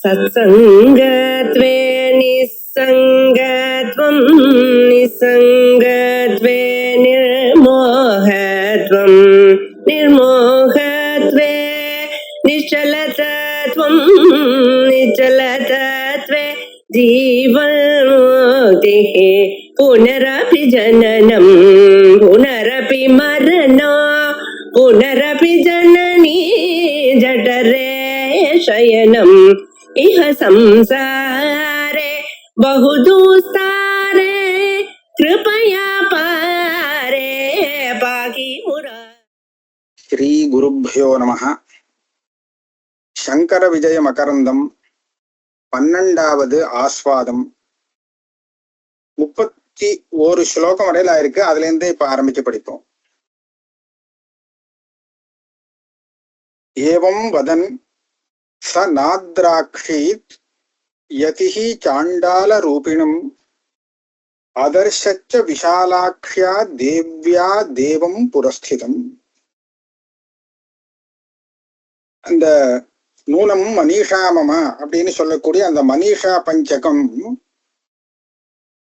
सत्सङ्गत्वे निस्सङ्गत्वं निस्सङ्गत्वे निर्मोहत्वं निर्मोहत्वे निश्चलतत्वं निश्चलतत्वे जीवन्मुक्तिः पुनरपि जननं पुनरपि मरणं पुनरपि जननी जठरे शयनम् इह संसारे बहुदुस्तारे कृपया पारे पाहि मुरा. श्री गुरुभ्यो नमः. शंकर विजय मकरंदम 12வது ஆஸ்வாதம் 31 ஸ்லோகம் வரையில இருக்கு. அதுல இருந்து இப்ப ஆரம்பிச்சு படிப்போம். ஏவம் வதன் ச நாத்ராக்ஷீத் யதிஹி சாண்டால ரூபிணம் அதர்ஷச்ச விஷாலாக்ஷ்யா தேவ்யா தேவம் புரஸ்திதம். அந்த நூனம் மனிஷா மம அப்படின்னு சொல்லக்கூடிய அந்த மனிஷா பஞ்சகம்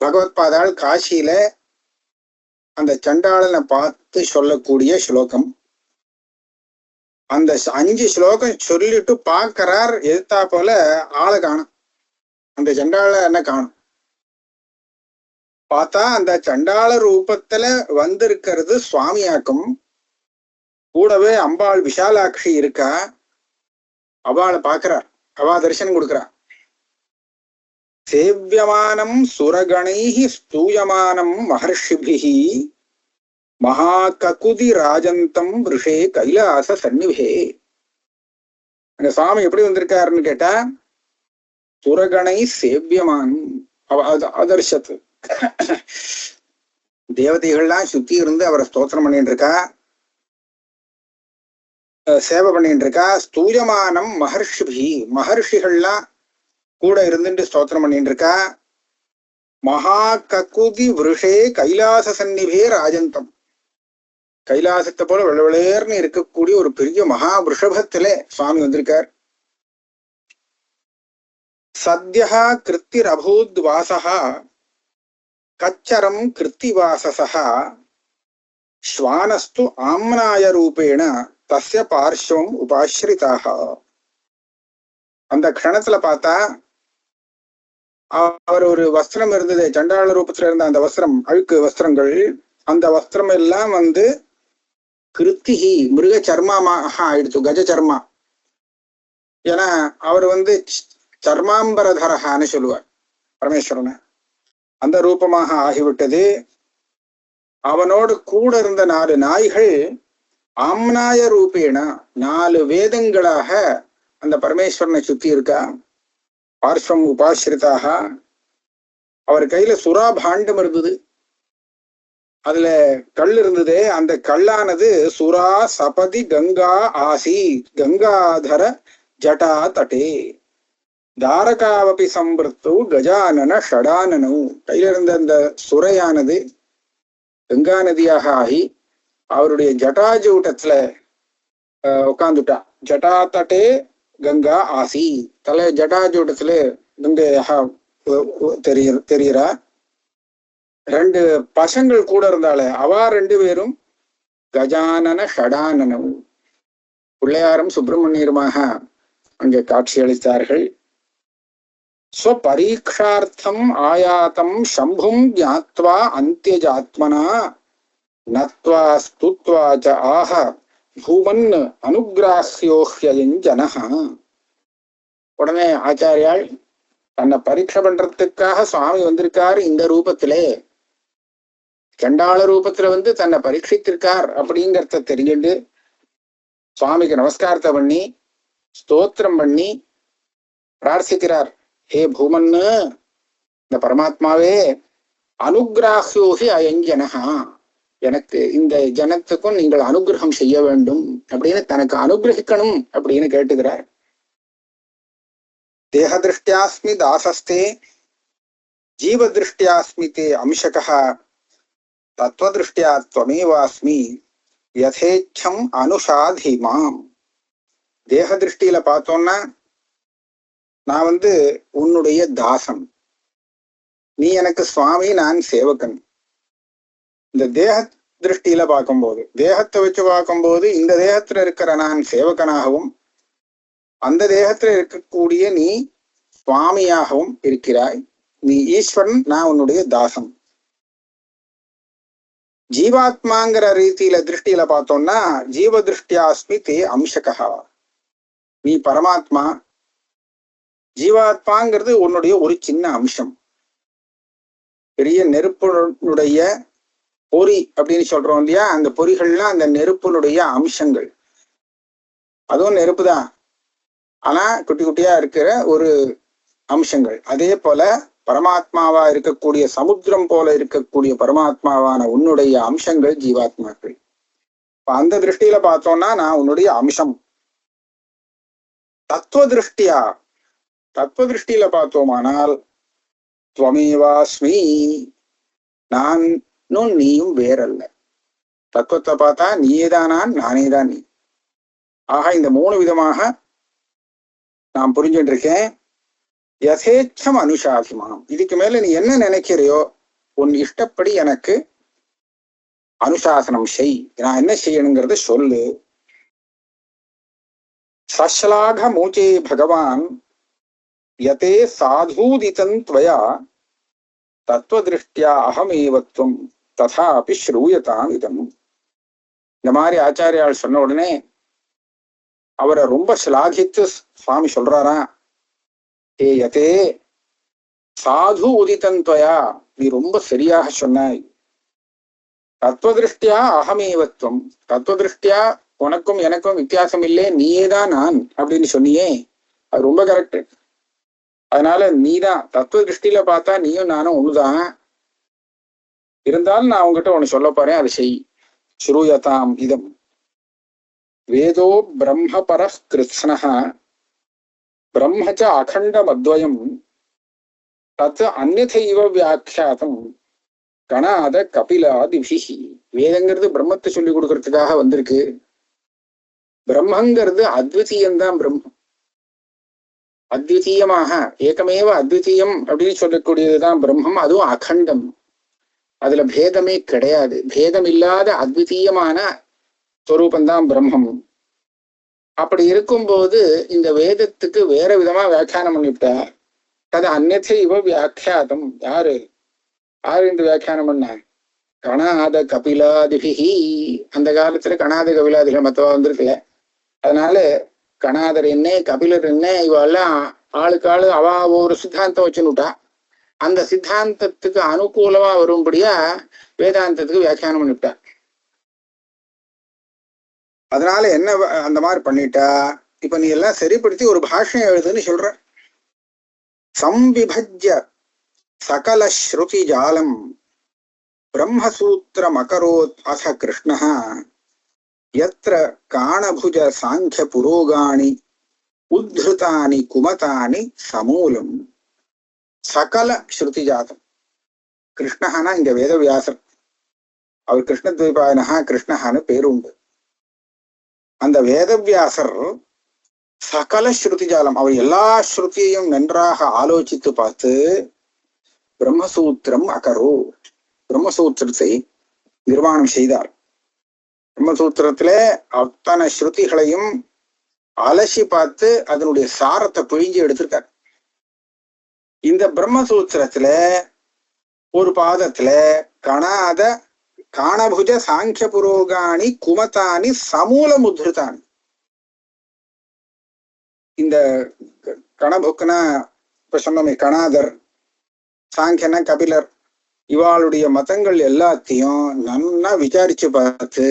பகவத்பாதாள் காசியில அந்த சண்டாளனை பார்த்து சொல்லக்கூடிய ஸ்லோகம். அந்த 5 ஸ்லோகம் சொல்லிட்டு பார்க்கிறார். எதிர்த்தா போல ஆளை காணும், அந்த சண்டாள என்ன காணும். பார்த்தா அந்த சண்டாள ரூபத்துல வந்திருக்கிறது சுவாமியாக்கும். கூடவே அம்பாள் விஷாலாட்சி இருக்கா. அவளை பாக்குறார், அவா தரிசனம் கொடுக்கிறார். சேவியமானம் சுரகணைஹி ஸ்தூயமானம் மகர்ஷிபிஹி மகாககுதி ராஜந்தம் ரிஷே கைலாச சன்னிவே. அந்த சுவாமி எப்படி வந்திருக்காருன்னு கேட்டா, சுரகணை சேவியமானம் அதர்ஷத்து. தேவதைகள்லாம் சுத்தி இருந்து அவரை ஸ்தோத்திரம் பண்ணிட்டு இருக்கா, சேவை பண்ணிட்டு இருக்கா. ஸ்தூயமானம் மகர்ஷிபி, மகர்ஷிகள்லாம் கூட இருந்துட்டு ஸ்தோத்திரம் பண்ணிட்டு இருக்கா. மகா ககுதி விருஷே கைலாச சன்னிவே ராஜந்தம், கைலாசத்தை போல வெளவெளேர்னு இருக்கக்கூடிய ஒரு பெரிய மகா விருஷபத்துல சுவாமி வந்திருக்கார். சத்யா கிருத்திர் அபூத் வாசகா கச்சரம் கிருத்திவாசசா ஸ்வானஸ்து ஆம்னாய ரூபேண தஸ்ய பார்ஷ்வம் உபாஸ்ரிதாக. அந்த க்ஷணத்துல பார்த்தா அவர் ஒரு வஸ்திரம் இருந்தது, சண்டாள ரூபத்துல இருந்த அந்த வஸ்திரம், அழுக்கு வஸ்திரங்கள், அந்த வஸ்திரம் எல்லாம் கிருத்திகி மிருக சர்மமாக ஆயிடுச்சு, கஜ சர்மா. ஏன்னா அவர் சர்மாம்பரதரகான்னு சொல்லுவார் பரமேஸ்வரனை. அந்த ரூபமாக ஆகிவிட்டது. அவனோடு கூட இருந்த 4 நாய்கள் ஆம்னாய ரூபேண 4 வேதங்களாக அந்த பரமேஸ்வரனை சுத்தி இருக்கா. பார்ஷ்வம் உபாஸ்ரிதாக. அவர் கையில சுறா பாண்டம் இருந்தது, அதுல கல் இருந்தது. அந்த கல்லானது சுரா சபதி கங்கா ஆசி கங்காதர ஜட்டா தட்டே தாரகாவபி சம்பிருத்து கஜானன ஷடானனு. கையில இருந்த அந்த சுரையானது கங்கா நதியாக ஆகி அவருடைய ஜட்டாஜூட்டத்துல உட்காந்துட்டா. ஜட்டா தட்டே கங்கா ஆசி, தலை ஜட்டாஜூட்டத்துல கங்கையாக தெரிகிறா. 2 பசங்கள் கூட இருந்தாலே அவா 2 பேரும் கஜானன ஷடானனம், பிள்ளையாரும் சுப்பிரமணியருமாக அங்கே காட்சியளித்தார்கள். ஸ்வபரீக்ஷார்த்தம் ஆயாத்தம் சம்பும் ஞாத்வா அந்தியஜாத்மனா நத்வா ஸ்துத்வா ச ஆஹ பூவன் அனுகிராஹ்யோஹ்யஞ்சனஹ. உடனே ஆச்சாரியால் தன்னை பரீட்சை பண்றதுக்காக சுவாமி வந்திருக்காரு. இந்த ரூபத்திலே சண்டாள ரூபத்துல தன்னை பரீட்சித்திருக்கார் அப்படிங்கிறத தெரிஞ்சுண்டு சுவாமிக்கு நமஸ்காரத்தை பண்ணி ஸ்தோத்திரம் பண்ணி பிரார்த்திக்கிறார். ஹே பூமன்னு, இந்த பரமாத்மாவே, அனுகிராஹ்யோஹி அயஞ்சனஹா, எனக்கு இந்த ஜனத்துக்கும் நீங்கள் அனுகிரகம் செய்ய வேண்டும் அப்படின்னு, தனக்கு அனுகிரகிக்கணும் அப்படின்னு கேட்டுக்கிறார். தேகதிருஷ்டியாஸ்மி தாசஸ்தே ஜீவதிருஷ்டியாஸ்மி தே அம்சகா தத்துவதிருஷ்டியா த்வமேவாஸ்மி யதேச்சம் அனுஷாதி மாம். தேக திருஷ்டியில பார்த்தோம்னா நான் உன்னுடைய தாசன், நீ எனக்கு சுவாமி, நான் சேவகன். இந்த தேக திருஷ்டியில பார்க்கும்போது, தேகத்தை வச்சு பார்க்கும்போது இந்த தேகத்துல இருக்கிற நான் சேவகனாகவும் அந்த தேகத்துல இருக்கக்கூடிய நீ சுவாமியாகவும் இருக்கிறாய். நீ ஈஸ்வரன், நான் உன்னுடைய தாசன். ஜீவாத்மாங்கிற ரீதியில திருஷ்டியில பார்த்தோம்னா ஜீவ திருஷ்டியாஸ்மி தே அம்சகா, நீ பரமாத்மா. ஜீவாத்மாங்கிறது உன்னுடைய ஒரு சின்ன அம்சம். பெரிய நெருப்பினுடைய பொறி அப்படின்னு சொல்றோம் இல்லையா, அந்த பொறிகள்லாம் அந்த நெருப்பினுடைய அம்சங்கள். அதுவும் நெருப்பு தான், ஆனா குட்டி குட்டியா இருக்கிற ஒரு அம்சங்கள். அதே போல பரமாத்மாவா இருக்கக்கூடிய சமுத்திரம் போல இருக்கக்கூடிய பரமாத்மாவான உன்னுடைய அம்சங்கள் ஜீவாத்மாக்கள். அந்த திருஷ்டியில பார்த்தோம்னா நான் உன்னுடைய அம்சம். தத்துவ திருஷ்டியில பார்த்தோமானால் துவமேவாஸ்மி, நானும் நீயும் வேறல்ல. தத்துவத்தை பார்த்தா நீயேதான் நான், நானேதான் நீ. ஆக இந்த 3 விதமாக நான் புரிஞ்சுட்டு இருக்கேன். யதேச்சம் அனுசாசிமாம், இதுக்கு மேல நீ என்ன நினைக்கிறையோ உன் இஷ்டப்படி எனக்கு அனுசாசனம் செய், நான் என்ன செய்யணுங்கிறத சொல்லு. சஸ்லாக மூச்சே பகவான் யதே சாதூதிதம் த்வயா தத்துவ திருஷ்டியா அகமேவத்வம் ததாபி ஸ்ரூயதாம் இதம். இந்த மாதிரி ஆச்சாரியால் சொன்ன உடனே அவரை ரொம்ப சிலாகித்து சுவாமி சொல்றாரா, ஏ யதே சாது உதிதந்த்வயா, நீ ரொம்ப சரியாக சொன்னாய். தத்துவதிருஷ்டியா அகமேவத்வம், தத்துவதிருஷ்டியா உனக்கும் எனக்கும் வித்தியாசம் இல்லை, நீயேதான் நான் அப்படின்னு சொன்னியே, அது ரொம்ப கரெக்ட். அதனால நீதான் தத்துவ திருஷ்டியில பார்த்தா நீயும் நானும் ஒண்ணுதான். இருந்தாலும் நான் உங்ககிட்ட ஒண்ணு சொல்ல போறேன், அதை செய். ஸ்ரூயதாம் இதம். வேதோ பிரம்ம பர கிருத்ஸ்னஹ பிரம்மச்ச அகண்டம் அத்வயம் தத் அந்யதைவ வியாக்கியாதம் கணாத கபிலாதிபிஹி. வேதங்கிறது பிரம்மத்தை சொல்லி கொடுக்கறதுக்காக வந்திருக்கு. பிரம்மங்கிறது அத்விதீயம்தான். பிரம்மம் அத்விதீயமாக ஏகமேவ அத்விதீயம் அப்படின்னு சொல்லக்கூடியதுதான் பிரம்மம். அதுவும் அகண்டம், அதுல பேதமே கிடையாது. பேதம் இல்லாத அத்விதீயமான ஸ்வரூபந்தான் பிரம்மம். அப்படி இருக்கும்போது இந்த வேதத்துக்கு வேற விதமா வியாக்கியானம் பண்ணிவிட்டா அது அந்நத்தை இவ வியாக்கியாதம். யாரு இந்த வியாக்கியானம் பண்ண? கணாத கபிலாதிபிஹி. அந்த காலத்துல கணாத கபிலாதிகள் மத்தவா வந்திருக்கல. அதனால கணாதர் என்ன, கபிலர் என்ன, இவெல்லாம் ஆளுக்கு ஆளு அவ ஒரு சித்தாந்தம் வச்சுன்னுட்டா. அந்த சித்தாந்தத்துக்கு அனுகூலமா வரும்படியா வேதாந்தத்துக்கு வியாக்கியானம் பண்ணிவிட்டா. அதனால என்ன அந்த மாதிரி பண்ணிட்டா, இப்ப நீ எல்லாம் சரிப்படுத்தி ஒரு பாஷ்யம் எழுதுன்னு சொல்ற. சம்விபஜ்ய சகல ஸ்ருதி ஜாலம் பிரம்மசூத்திரம் அகரோத் அச கிருஷ்ணஹ யத்ர காணபுஜ சாங்கிய புரோகாணி உத்ருதானி குமதானி சமூலம். சகல ஸ்ருதி ஜாதம். கிருஷ்ணஹனா இங்க வேதவியாசர். அவர் கிருஷ்ணத்வைபாயனஹா கிருஷ்ணஹான்னு பேரு உண்டு. அந்த வேதவியாசர் சகல ஸ்ருதி ஜாலம், அவர் எல்லா ஸ்ருதியையும் நன்றாக ஆலோசித்து பார்த்து பிரம்மசூத்திரம் அகரோ, பிரம்மசூத்திரத்தை நிர்மாணம் செய்தார். பிரம்மசூத்திரத்தில அத்தனை ஸ்ருதிகளையும் அலசி பார்த்து அதனுடைய சாரத்தை பிழிஞ்சு எடுத்திருக்கார். இந்த பிரம்மசூத்திரத்துல ஒரு பாதத்துல காணபுஜ சாங்கிய புரோகாணி குமதானி சமூலம் உத்ருதானி. இந்த கணபுக்குனா இப்ப சொன்னோமே, கணாதர், சாங்கியனா கபிலர், இவாளுடைய மதங்கள் எல்லாத்தையும் நன்னா விசாரிச்சு பார்த்து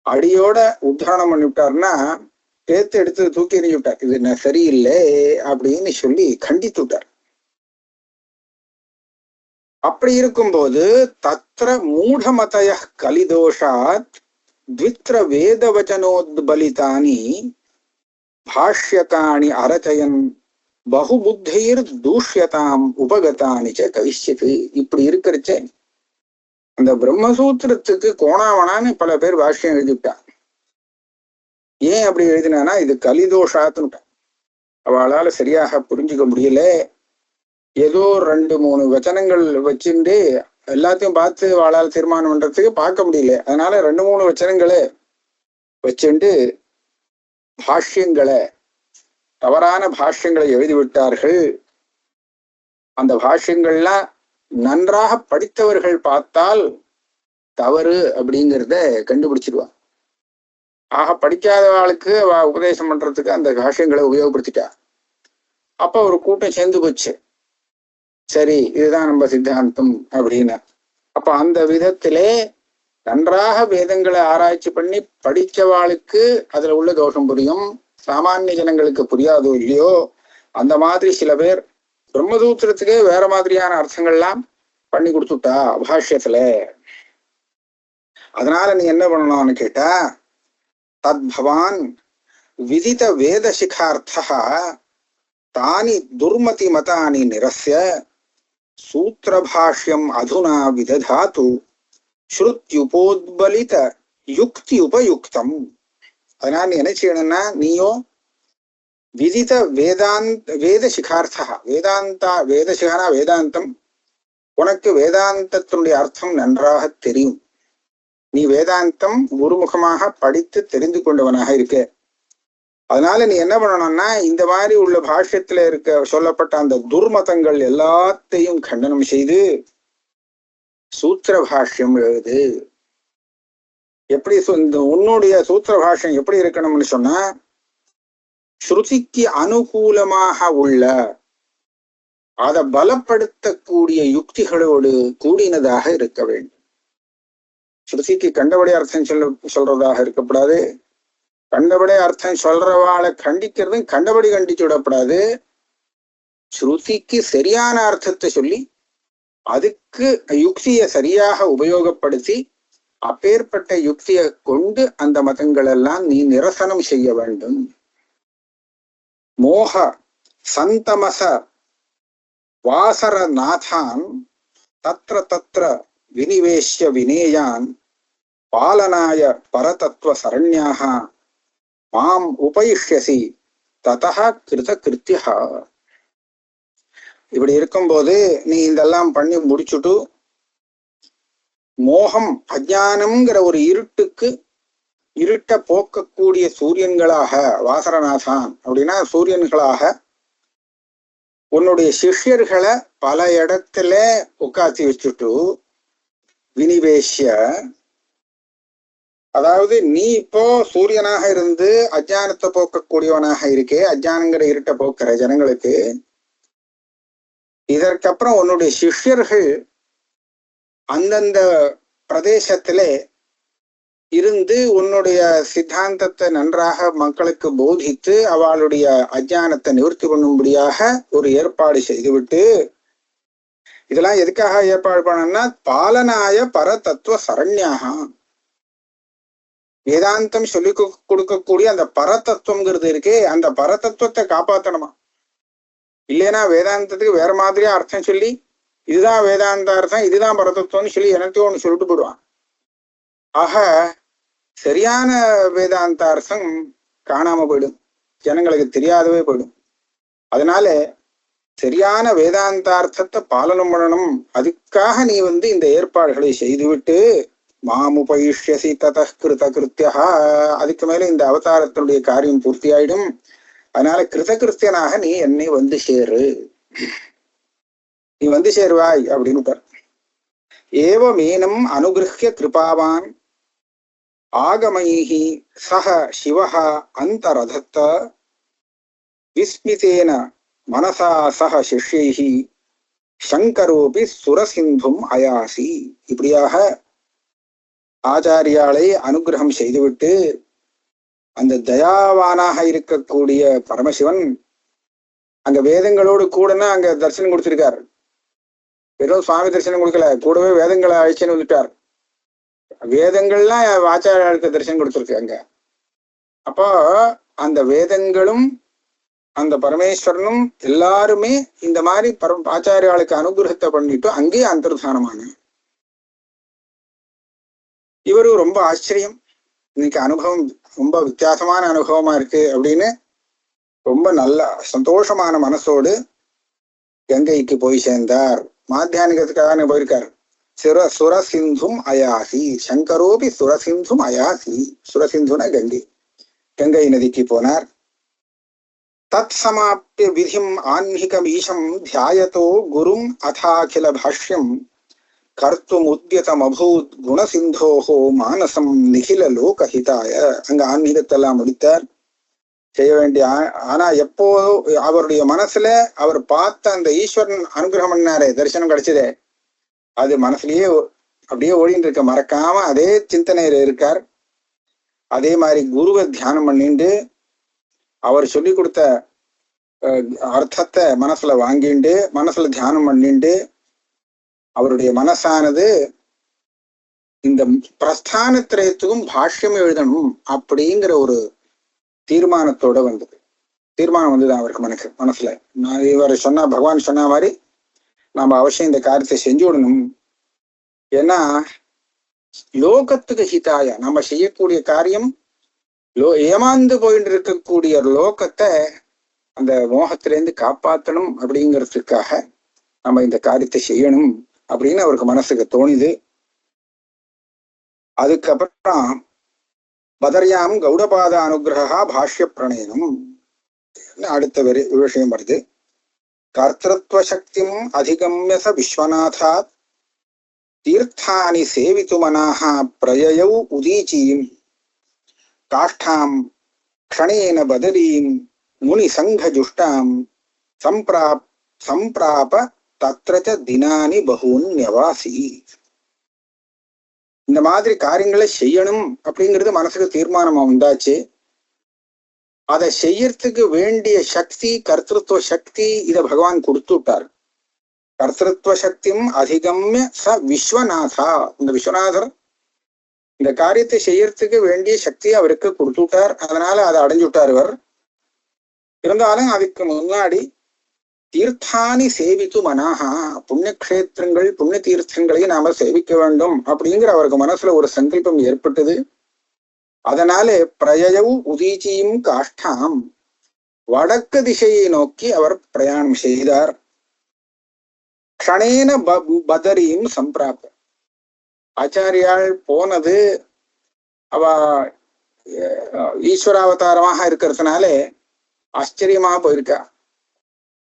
அடியோட உத்தாரணம் பண்ணிவிட்டாருன்னா சேர்த்து எடுத்து தூக்கி எறிஞ்சு விட்டார். இது என்ன சரியில்லை அப்படின்னு சொல்லி கண்டித்து விட்டார். அப்படி இருக்கும்போது தத்ர மூடமதய கலிதோஷாத் த்வித்ர வேதவச்சனோத்பலிதானி பாஷ்யகாணி அரச்சயன் பகுபுத்தைர் தூஷ்யதாம் உபகதானி ச கவிஷ்யத்து. இப்படி இருக்கிறச்சே அந்த பிரம்மசூத்திரத்துக்கு கோணாவனான்னு பல பேர் பாஷ்யம் எழுதிவிட்டான். ஏன் அப்படி எழுதினானா, இது கலிதோஷாத்துன்னு. அவளால சரியாக புரிஞ்சுக்க முடியல. ஏதோ 2-3 வச்சனங்கள் வச்சுட்டு எல்லாத்தையும் பார்த்து அவளால் தீர்மானம் பண்றதுக்கு பார்க்க முடியல. அதனால 2-3 வச்சனங்களை வச்சுண்டு பாஷ்யங்களை, தவறான பாஷ்யங்களை எழுதிவிட்டார்கள். அந்த பாஷ்யங்கள்லாம் நன்றாக படித்தவர்கள் பார்த்தால் தவறு அப்படிங்கிறத கண்டுபிடிச்சிடுவான். ஆக படிக்காதவாளுக்கு அவ உபதேசம் பண்றதுக்கு அந்த பாஷ்யங்களை உபயோகப்படுத்திட்டா. அப்ப ஒரு கூட்டம் சேர்ந்து போச்சு. சரி, இதுதான் நம்ம சித்தாந்தம் அப்படின்னு. அப்ப அந்த விதத்திலே நன்றாக வேதங்களை ஆராய்ச்சி பண்ணி படிச்சவாளுக்கு அதுல உள்ள தோஷம் புரியும், சாமானிய ஜனங்களுக்கு புரியாதோ இல்லையோ. அந்த மாதிரி சில பேர் பிரம்மசூத்திரத்துக்கே வேற மாதிரியான அர்த்தங்கள்லாம் பண்ணி கொடுத்துட்டா பாஷ்யத்துல. அதனால நீ என்ன பண்ணணும்னு கேட்டா, தத் பவான் விதித வேத சிகார்த்தா தானி துர்மதி மதானி நிரஸ்ய சூத்திரபாஷ்யம் அதுனா விததாது ஸ்ருத்யுபோத்பலித யுக்தி உபயுக்தம். அதனால நீ என்ன செய்யணும்னா, நீயோ விதித வேத சிகார்த்தா, வேதசிகானா வேதாந்தம், உனக்கு வேதாந்தத்தினுடைய அர்த்தம் நன்றாக தெரியும். நீ வேதாந்தம் குருமுகமாக படித்து தெரிந்து கொண்டவனாக இருக்க. அதனால நீ என்ன பண்ணணும்னா, இந்த மாதிரி உள்ள பாஷ்யத்துல சொல்லப்பட்ட அந்த துர்மதங்கள் எல்லாத்தையும் கண்டனம் செய்து சூத்திர பாஷ்யம் எழுது. எப்படி உன்னுடைய சூத்திர பாஷ்யம் எப்படி இருக்கணும்னு சொன்னா, ஸ்ருதிக்கு அனுகூலமாக உள்ள, அதை பலப்படுத்தக்கூடிய யுக்திகளோடு கூடினதாக இருக்க வேண்டும். ஸ்ருதிக்கு கண்டபடி அர்த்தம் சொல்றதாக இருக்கப்படாது. கண்டபடி அர்த்தம் சொல்றவாளை கண்டிக்கிறதும் கண்டபடி கண்டிச்சு விடப்படாது. ஸ்ருதிக்கு சரியான அர்த்தத்தை சொல்லி அதுக்கு யுக்தியை சரியாக உபயோகப்படுத்தி அப்பேற்பட்ட யுக்தியை கொண்டு அந்த மதங்கள் எல்லாம் நீ நிரசனம் செய்ய வேண்டும். மோக சந்தமச வாசர நாதான் தத்ர தத்ர வினிவேஷ்ய வினேயான் பாலனாய பரதத்துவ சரண்யாக மாம் உபயிஷ்யசி ததஹ கிருத கிருத்தியா. இப்படி இருக்கும்போது நீ இதெல்லாம் பண்ணி முடிச்சுட்டு மோகம் அஜானம்ங்கிற ஒரு இருட்ட போக்கக்கூடிய சூரியன்களாக, வாசரநாதான் அப்படின்னா சூரியன்களாக உன்னுடைய சிஷ்யர்களை பல இடத்துல உட்காத்தி வச்சுட்டு வினிவேஷ்ய, அதாவது நீ இப்போ சூரியனாக இருந்து அஜானத்தை போக்கக்கூடியவனாக இருக்கே, அஜானங்கிற இருட்ட போக்குற ஜனங்களுக்கு. இதற்கப்புறம் உன்னுடைய சிஷ்யர்கள் அந்தந்த பிரதேசத்திலே இருந்து உன்னுடைய சித்தாந்தத்தை நன்றாக மக்களுக்கு போதித்து அவளுடைய அஜானத்தை நிவர்த்தி பண்ணும்படியாக ஒரு ஏற்பாடு செய்துவிட்டு, இதெல்லாம் எதுக்காக ஏற்பாடு பண்ணணும்னா, பாலனாய பரதத்துவ சரண்யாக, வேதாந்தம் சொல்லி கொடுக்கக்கூடிய அந்த பரதத்துவம்ங்கிறது இருக்கே, அந்த பரதத்துவத்தை காப்பாற்றணுமா. இல்லைன்னா வேதாந்தத்துக்கு வேற மாதிரியா அர்த்தம் சொல்லி இதுதான் வேதாந்த அர்த்தம், இதுதான் பரதத்துவம்னு சொல்லி எனத்தையும் ஒன்று சொல்லிட்டு போடுவான். ஆக சரியான வேதாந்த அர்த்தம் காணாம போயிடும், ஜனங்களுக்கு தெரியாதவே போயிடும். அதனால சரியான வேதாந்தார்த்தத்தை பாலனம் பண்ணணும். அதுக்காக நீ இந்த ஏற்பாடுகளை செய்துவிட்டு மாமுபயிஷ்யசி தத கிருத கிருத்தியா, அதுக்கு மேல இந்த அவதாரத்தினுடைய காரியம் பூர்த்தி ஆயிடும். அதனால கிருத கிருத்தியனாக நீ என்னை சேரு, நீ சேருவாய் அப்படின்னு. ஏவ மீனம் அனுகிருஹ்ய கிருபாவான் ஆகமைஹி சஹ சிவஹ அந்தரதத்த விஸ்மிதேன மனசா சஹ சிஷ்யைஹி சங்கரோபி சுரசிந்தும் அயாசி. இப்படியாக ஆச்சாரியாலை அனுகிரகம் செய்துவிட்டு அந்த தயாவானாக இருக்கக்கூடிய பரமசிவன் அங்க வேதங்களோடு கூடனா அங்க தரிசனம் கொடுத்திருக்கார். வெறும் சுவாமி தரிசனம் கொடுக்கல, கூடவே வேதங்களை அழைச்சுன்னு வந்துட்டார். வேதங்கள்லாம் ஆச்சாரியாளுக்கு தரிசனம் கொடுத்துருக்காங்க. அப்போ அந்த வேதங்களும் அந்த பரமேஸ்வரனும் எல்லாருமே இந்த மாதிரி ஆச்சாரியாளுக்கு அனுகிரகத்தை பண்ணிட்டு அங்கேயே அந்தர்தானமான. இவரு ரொம்ப ஆச்சரியம், இன்னைக்கு அனுபவம் ரொம்ப வித்தியாசமான அனுபவமா இருக்கு அப்படின்னு ரொம்ப நல்ல சந்தோஷமான மனசோடு கங்கைக்கு போய் சேர்ந்தார். மாத்தியானிகத்துக்காக போயிருக்கார். சுரசிந்தும் அயாசி, சங்கரோபி சுரசிந்தும் அயாசி. சுரசிந்துன கங்கை, கங்கை நதிக்கு போனார். தத் சமாப்பிய விதிம் ஆன்மிகம் ஈஷம் தியாயதோ குரும் அதாகில பாஷ்யம் கர்த்தும் உத்யதம் அபூத் குணசிந்தோஹோ மானசம் நிகில லோகஹிதாய. அங்க ஆன்மீகத்தெல்லாம் முடித்தார், செய்ய வேண்டிய. ஆனா எப்போ அவருடைய மனசுல அவர் பார்த்த அந்த ஈஸ்வரன் அனுகிரகம் பண்ணாரே, தரிசனம் கிடைச்சதே, அது மனசுலயே அப்படியே ஓடிட்டு இருக்க, மறக்காம அதே சிந்தனையில இருக்கார். அதே மாதிரி குருவை தியானம் பண்ணிண்டு அவர் சொல்லி கொடுத்த அர்த்தத்தை மனசுல வாங்கிண்டு மனசுல தியானம் பண்ணிண்டு அவருடைய மனசானது இந்த பிரஸ்தானத்திரயத்துக்கும் பாஷ்யம் எழுதணும் அப்படிங்கிற ஒரு தீர்மானத்தோட வந்தது. தீர்மானம் வந்தது அவருக்கு மனசுல. நான் இவர் சொன்ன பகவான் சொன்ன மாதிரி நாம அவசியம் இந்த காரியத்தை செஞ்சு விடணும். ஏன்னா லோகத்துக்கு ஹிதாய, நம்ம செய்யக்கூடிய காரியம் ஏமாந்து போயிட்டு இருக்கக்கூடிய லோகத்தை அந்த மோகத்திலேருந்து காப்பாற்றணும் அப்படிங்கிறதுக்காக நம்ம இந்த காரியத்தை செய்யணும் அப்படின்னு அவருக்கு மனசுக்கு தோணுது. அதுக்கப்புறம் பதர்யாம் கௌடபாத அனுகிரகா பாஷ்ய பிரணயனம் அடுத்த விஷயம் வருது. கர்த்திருவ சக்திம் அதிகம்ய ச விஸ்வநாதாத் தீர்த்தானி சேவித்து மனாஹ பிரயயௌ உதீச்சீம் காஷ்டாம் க்ஷணேன பதரீம் முனி சங்க ஜுஷ்டாம் சம்பிராப தத்ரச தினானி பகூன்யவாசி. இந்த மாதிரி காரியங்களை செய்யணும் அப்படிங்கிறது மனசுக்கு தீர்மானமா உண்டாச்சு. அதை செய்யறதுக்கு வேண்டிய சக்தி, கர்த்திருவ சக்தி, இத பகவான் கொடுத்து விட்டார். கர்த்திருவ சக்தியும் அதிகம்ய ச விஸ்வநாதா. இந்த விஸ்வநாதர் இந்த காரியத்தை செய்யறதுக்கு வேண்டிய சக்தியை அவருக்கு கொடுத்து விட்டார். அதனால அதை அடைஞ்சு விட்டார் இவர். இருந்தாலும் அதுக்கு முன்னாடி தீர்த்தானி சேவித்து மனாகா, புண்ணிய கஷேத்திரங்கள் புண்ணிய தீர்த்தங்களை நாம சேவிக்க வேண்டும் அப்படிங்கிற அவருக்கு மனசுல ஒரு சங்கல்பம் ஏற்பட்டது. அதனால பிரயயவு உதீச்சியும் காஷ்டாம், வடக்கு திசையை நோக்கி அவர் பிரயாணம் செய்தார். க்ஷணேன பதரியும் சம்பிராப்ப. ஆச்சாரியால் போனது அவ ஈஸ்வராவதாரமாக இருக்கிறதுனால ஆச்சரியமாக போயிருக்கா.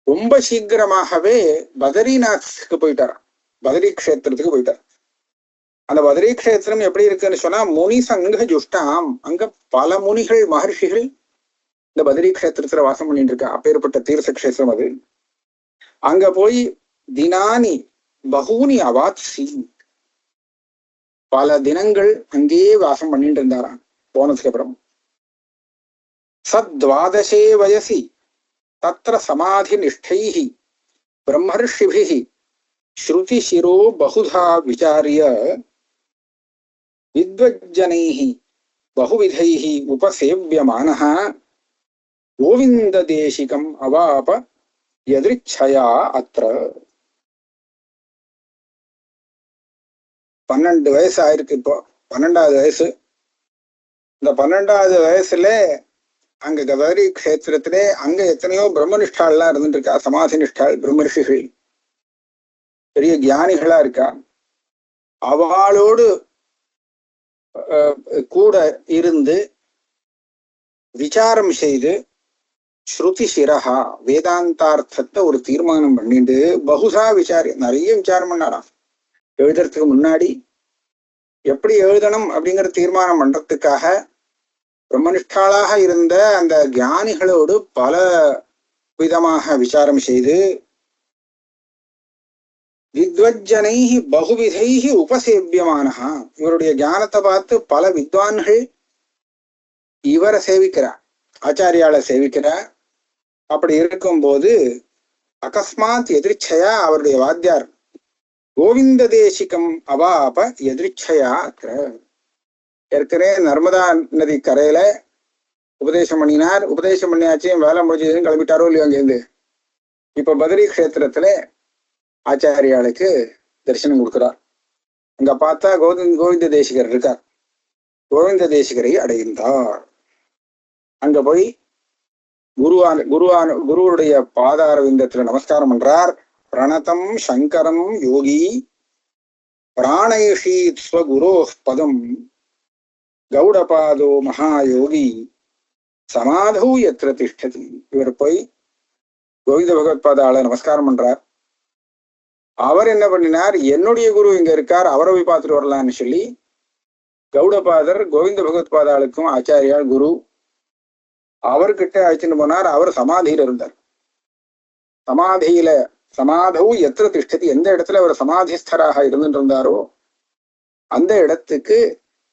ரொம்ப சீக்கிரமாகவே பதரிநாத்துக்கு போயிட்டார், பதரி கஷேத்திரத்துக்கு போயிட்டார். அந்த பதரி கஷேத்திரம் எப்படி இருக்குன்னு சொன்னா முனி சங்க ஜுஷ்டாம். அங்க பல முனிகள் மகர்ஷிகள் இந்த பதரி கஷேத்திரத்துல வாசம் பண்ணிட்டு இருக்கா. அப்பேற்பட்ட தீர்த்த கஷேத்திரம் அது. அங்க போய் தினானி பகூனி அவாத்சி, பல தினங்கள் அங்கேயே வாசம் பண்ணிட்டு இருந்தாராம் போனதுக்கு அப்புறம். சத்வாதசே வயசி தத்ர சமாதி நிஷ்டைஹி பிரம்மர்ஷிபிஹி ஸ்ருதி சிரோ பகுதா விசாரிய வித்வஜ்ஜனைஹி பகுவிதைஹி உபசேவ்யமானஹ கோவிந்த தேசிகம் அவாப யதிருச்சயா அத்ர. 12 வயசு ஆயிருக்கு இப்போ, 12வது வயசு. இந்த 12வது வயசுல அங்க கபரி கஷேத்திரத்திலே அங்க எத்தனையோ பிரம்மனிஷ்டாள்லாம் இருந்துட்டு இருக்கா. சமாதி நிஷ்டாள் பிரம்மர்ஷிகள், பெரிய ஞானிகளா இருக்கா. அவளோடு கூட இருந்து விசாரம் செய்து ஸ்ருதி சிரஹா வேதாந்தார்த்தத்தை ஒரு தீர்மானம் பண்ணிட்டு பகுசா விசாரி, நிறைய விசாரம் பண்ணாராம். எழுதுறதுக்கு முன்னாடி எப்படி எழுதணும் அப்படிங்கிற தீர்மானம் பண்றதுக்காக பிரம்மனிஷ்டாளாக இருந்த அந்த ஞானிகளோடு பல விதமாக விசாரம் செய்து வித்வஜ்ஜனைஹி பகுவிதைஹி உபசேவியமானஹா, இவருடைய ஞானத்தை பார்த்து பல வித்வான்கள் இவரை சேவிக்கிறார், ஆச்சாரியால சேவிக்கிறார். அப்படி இருக்கும்போது அகஸ்மாத் எதிர்ச்சையா அவருடைய வாத்தியார் கோவிந்த தேசிகம் அவாப எதிர்ச்சையா. ஏற்கனவே நர்மதா நதி கரையில உபதேசம் பண்ணினார். உபதேசம் பண்ணியாச்சும் வேலை முடிஞ்சதுன்னு கிளம்பிட்டாரோ இல்லையோ அங்கேருந்து. இப்ப பதரி கஷேத்திரத்துல ஆச்சாரியாளுக்கு தரிசனம் கொடுக்கிறார். அங்க பார்த்தா கோவிந்த தேசிகர் இருக்கார். கோவிந்த தேசிகரை அடைந்தார். அங்க போய் குருவுடைய பாதார விந்தத்துல நமஸ்காரம் பண்றார். பிரணதம் சங்கரம் யோகி பிராணயஷீத் ஸ்வகுரோ பதம் கௌடபாதோ மகாயோகி சமாதௌ எத்திர திஷ்டதி. இவர் போய் கோவிந்த பகவத்பாதால நமஸ்காரம் பண்றார். அவர் என்ன பண்ணினார், என்னுடைய குரு இங்க இருக்கார், அவரை போய் பார்த்துட்டு வரலான்னு சொல்லி கௌடபாதர் கோவிந்த பகவத்பாதாளுக்கும் ஆச்சாரியால் குரு அவர்கிட்ட அழைச்சிட்டு போனார். அவர் சமாதியில இருந்தார். சமாதௌ எத்திர திஷ்டதி, எந்த இடத்துல அவர் சமாதிஸ்தராக இருந்துட்டு இருந்தாரோ அந்த இடத்துக்கு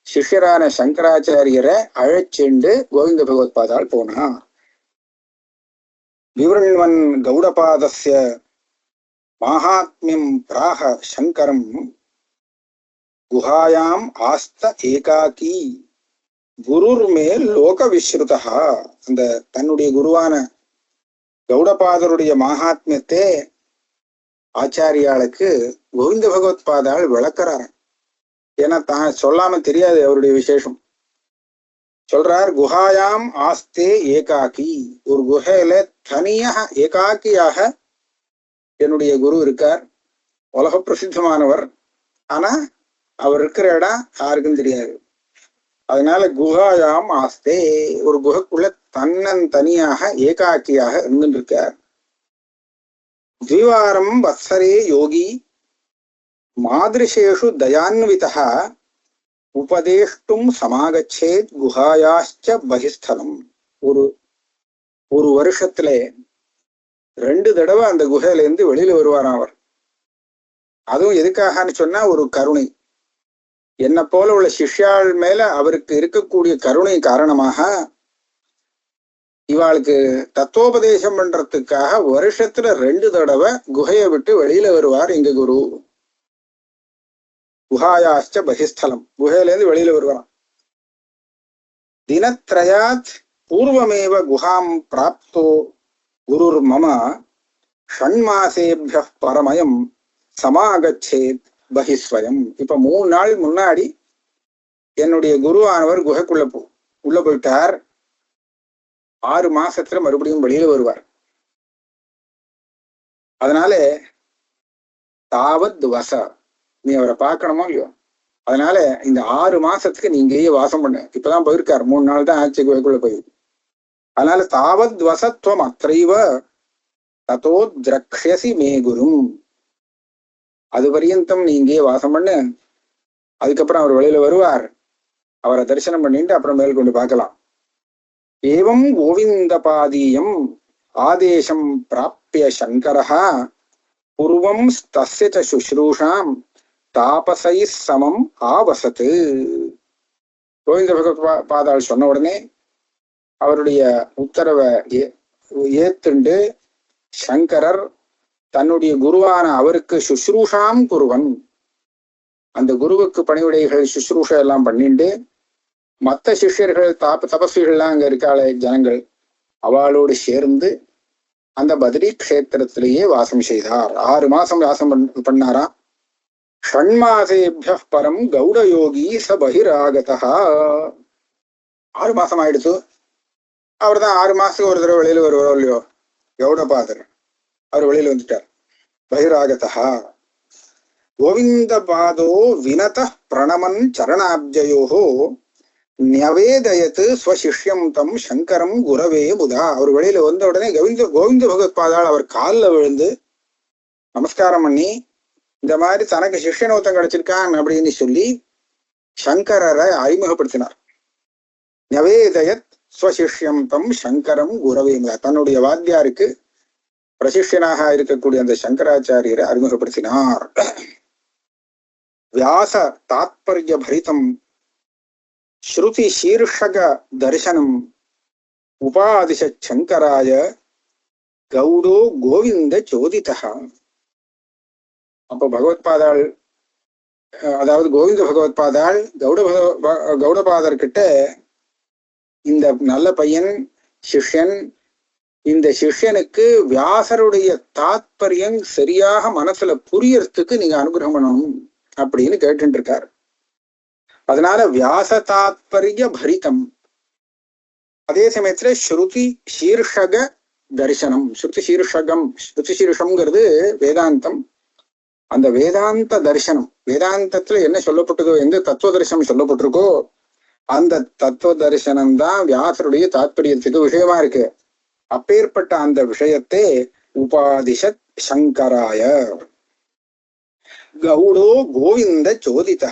சிஷ்யரான சங்கராச்சாரியரை அழைச்செண்டு கோவிந்த பகவத்பாதால் போனார். விவரண்வன் கௌடபாதஸ்ய மாஹாத்மியம் பிராக சங்கரம் குஹாயாம் ஆஸ்த ஏகாக்கி குருர் மேல் லோக விஸ்ருதா. அந்த தன்னுடைய குருவான கௌடபாதருடைய மகாத்மியத்தை ஆச்சாரியாளுக்கு கோவிந்த பகவத்பாதால் விளக்கிறார். ஏன்னா தான் சொல்லாம தெரியாது அவருடைய விசேஷம். சொல்றார், குஹாயாம் ஆஸ்தே ஏகாக்கி, ஒரு குகையில தனியாக ஏகாக்கியாக என்னுடைய குரு இருக்கார். உலக பிரசித்தமானவர். ஆனா அவர் இருக்கிற இடம் யாருக்கும் தெரியாது. அதனால குஹாயாம் ஆஸ்தே, ஒரு குகைக்குள்ள தனியாக ஏகாக்கியாக இருந்துட்டு இருக்கார். திவாரம் வத்சரே யோகி மாதிரிஷேஷு தயான்விதா உபதேஷ்டும் சமாகச்சேத் குஹாயாச்ச பகிஸ்தலம். ஒரு வருஷத்துல 2 தடவை அந்த குகையில இருந்து வெளியில வருவாராம் அவர். அதுவும் எதுக்காகன்னு சொன்னா ஒரு கருணை. என்ன போல உள்ள சிஷ்யாள் மேல அவருக்கு இருக்கக்கூடிய கருணை காரணமாக இவாளுக்கு தத்துவோபதேசம் பண்றதுக்காக வருஷத்துல 2 தடவை குகையை விட்டு வெளியில வருவார் எங்க குரு. குஹாயாச்ச பகிஸ்தலம், குகையில இருந்து வெளியில வருவாராம். தினத்ரயாத் பூர்வமேவ குஹாம் பிராப்தோ குருர் மம ஷண்மாசேபிய பரமயம் சமாகச்சேத் பகிஸ்வயம். இப்ப 3 நாள் முன்னாடி என்னுடைய குருவானவர் குகைக்குள்ள உள்ள போயிட்டார். 6 மாசத்துல மறுபடியும் வெளியில வருவார். அதனால தாவத் வச, நீ அவரை பார்க்கணுமோ இல்லையோ, அதனால இந்த 6 மாசத்துக்கு நீ இங்கேயே வாசம் பண்ண. இப்பதான் போயிருக்காரு, 3 நாள் தான் ஆச்சு குகைக்குள்ள போய். அதனால தாவத் வசத்துவம் அத்தைவ ததோ திரக்ஷசி மே குரும், அது பரியந்தம் நீ இங்கேயே வாசம் பண்ணு. அதுக்கப்புறம் அவர் வெளியில வருவார், அவரை தரிசனம் பண்ணிட்டு அப்புறம் மேல் கொண்டு பார்க்கலாம். ஏவம் கோவிந்த பாதீயம் ஆதேசம் பிராப்ய சங்கரஹா பூர்வம் தஸ்ய ச சுஷ்ரூஷாம் தாபசை சமம் ஆவசத்து. கோவிந்த பகவத்பாதால் சொன்ன உடனே அவருடைய உத்தரவை ஏத்துண்டு சங்கரர் தன்னுடைய குருவான அவருக்கு சுஷ்ரூஷாம் குருவன், அந்த குருவுக்கு பணிவிடைகள் சுஷ்ரூஷ எல்லாம் பண்ணிண்டு மற்ற சிஷ்யர்கள் தபஸ்விகள்லாம் அங்க இருக்காளே ஜனங்கள், அவளோடு சேர்ந்து அந்த பத்ரி கஷேத்திரத்திலேயே வாசம் செய்தார். 6 மாசம் வாசம் பண்ணாராம். ஷண்மாசேபிய பரம் கௌடயோகி ச பகிராகதா. 6 மாசம் ஆயிடுச்சு. அவர் தான் 6 மாசத்துக்கு ஒரு தடவை வெளியில வருவாரோ இல்லையோ கௌடபாதர், அவர் வெளியில வந்துட்டார். பகிராகதா கோவிந்த பாதோ வினத பிரணமன் சரணாப்ஜயோஹோ நியவேதயத்து ஸ்வசிஷ்யம் தம் சங்கரம் குரவே முதா. அவர் வெளியில வந்த உடனே கோவிந்த பகவத்பாதால் அவர் காலில் விழுந்து நமஸ்காரம் பண்ணி இந்த மாதிரி தனக்கு சிஷ்யனோத்தம் கிடைச்சிருக்கான் அப்படின்னு சொல்லி சங்கரரை அறிமுகப்படுத்தினார். நியவேதயத் ஸ்வசிஷ்யம் தம் சங்கரம் குரவே முதா, தன்னுடைய வாத்தியாருக்கு பிரசிஷ்யனாக இருக்கக்கூடிய அந்த சங்கராச்சாரியரை அறிமுகப்படுத்தினார். வியாச தாத்பர்ய பரிதம் ஸ்ருதி சீர்ஷக தரிசனம் உபாதிஷ சங்கராய கௌடோ கோவிந்த சோதிதா. அப்ப பகவத்பாதாள், அதாவது கோவிந்த பகவத்பாதாள் கௌடபாதர்கிட்ட இந்த நல்ல பையன் சிஷ்யன், இந்த சிஷ்யனுக்கு வியாசருடைய தாத்பரியம் சரியாக மனசுல புரியறதுக்கு நீங்க அனுகிரகம் பண்ணணும் அப்படின்னு கேட்டு இருக்காரு. அதனால வியாச தாத்பரிய பரிதம், அதே சமயத்துல ஸ்ருதி சீர்ஷக தரிசனம். ஸ்ருதி சீர்ஷம்ங்கிறது வேதாந்தம். அந்த வேதாந்த தரிசனம், வேதாந்தத்துல என்ன சொல்லப்பட்டதோ, எந்த தத்துவ தரிசனம் சொல்லப்பட்டிருக்கோ அந்த தத்துவ தரிசனம் தான் வியாசருடைய தாத்பரியத்துக்கு விஷயமா இருக்கு. அப்பேற்பட்ட அந்த விஷயத்தை உபாதிஷத் சங்கராய கௌடோ கோவிந்த சோதிதா,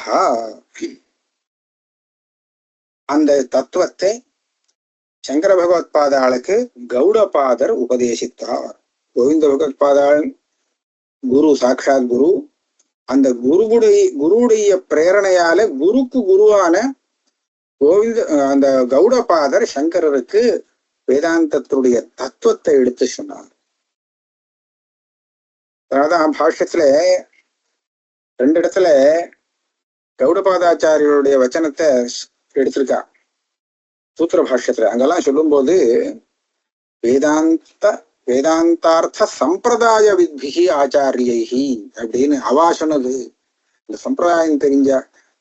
அந்த தத்துவத்தை சங்கர பகவத்பாதாளுக்கு கௌடபாதர் உபதேசித்தார். கோவிந்த பகவத்பாதாள் குரு, சாட்சாத் குரு. அந்த குருவுடைய பிரேரணையால குருக்கு குருவான அந்த கௌடபாதர் சங்கரருக்கு வேதாந்தத்துடைய தத்துவத்தை எடுத்து சொன்னார். அதான் பாஷ்யத்துல 2 இடத்துல கௌடபாதாச்சாரியருடைய வச்சனத்தை எடுத்திருக்கா சூத்திர பாஷ்யத்துல. அங்கெல்லாம் சொல்லும் போது வேதாந்தார்த்த சம்பிரதாய வித்பிகி ஆச்சாரியைஹி அப்படின்னு அவா சொன்னது, இந்த சம்பிரதாயம் தெரிஞ்ச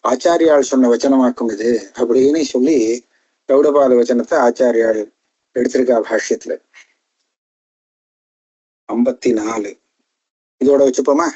ஆச்சாரியால் சொன்ன வச்சனமாக்கும் இது அப்படின்னு சொல்லி கௌடபாத வச்சனத்தை ஆச்சாரியால் எடுத்திருக்கா பாஷ்யத்துல. 54 இதோட வச்சுப்போமா?